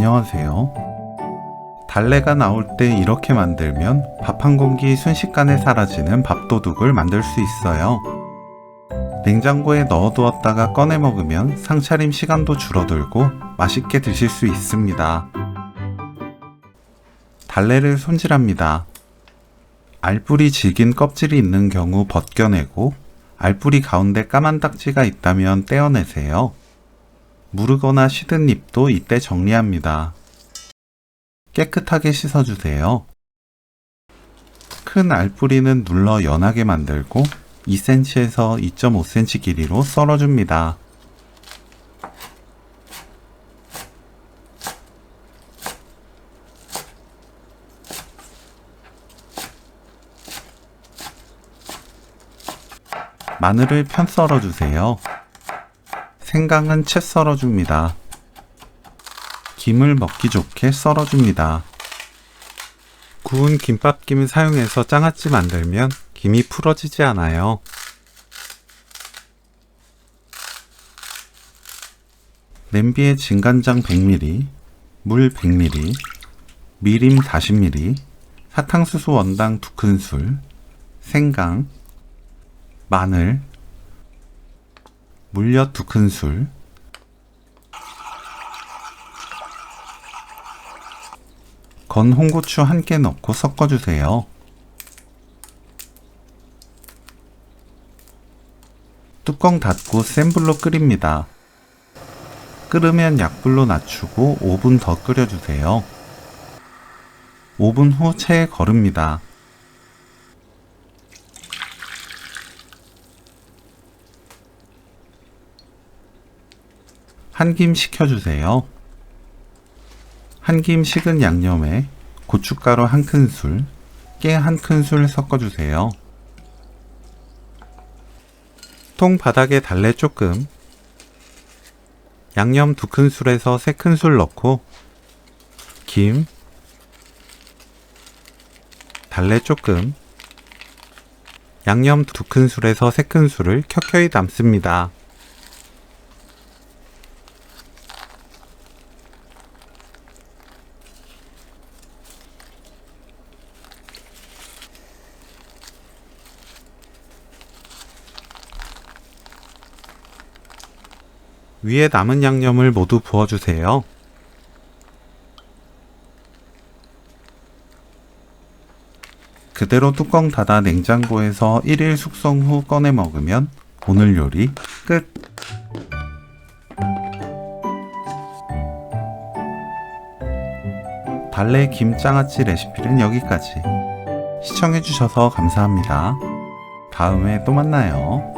안녕하세요. 달래가 나올 때 이렇게 만들면 밥 한 공기 순식간에 사라지는 밥도둑을 만들 수 있어요. 냉장고에 넣어두었다가 꺼내 먹으면 상차림 시간도 줄어들고 맛있게 드실 수 있습니다. 달래를 손질합니다. 알뿌리 질긴 껍질이 있는 경우 벗겨내고 알뿌리 가운데 까만 딱지가 있다면 떼어내세요. 무르거나 시든 잎도 이때 정리합니다. 깨끗하게 씻어주세요. 큰 알뿌리는 눌러 연하게 만들고 2cm에서 2.5cm 길이로 썰어줍니다. 마늘을 편 썰어주세요. 생강은 채 썰어줍니다. 김을 먹기 좋게 썰어줍니다. 구운 김밥김을 사용해서 장아찌 만들면 김이 풀어지지 않아요. 냄비에 진간장 100ml, 물 100ml, 미림 40ml, 사탕수수 원당 2큰술, 생강, 마늘, 물엿 2큰술, 건 홍고추 1개 넣고 섞어주세요. 뚜껑 닫고 센 불로 끓입니다. 끓으면 약불로 낮추고 5분 더 끓여주세요. 5분 후 체에 거릅니다. 한 김 식혀주세요. 한 김 식은 양념에 고춧가루 1큰술, 깨 1큰술 섞어주세요. 통 바닥에 달래 조금, 양념 2큰술에서 3큰술 넣고 김, 달래 조금, 양념 2큰술에서 3큰술을 켜켜이 담습니다. 위에 남은 양념을 모두 부어주세요. 그대로 뚜껑 닫아 냉장고에서 1일 숙성 후 꺼내 먹으면 오늘 요리 끝! 달래 김장아찌 레시피는 여기까지. 시청해주셔서 감사합니다. 다음에 또 만나요.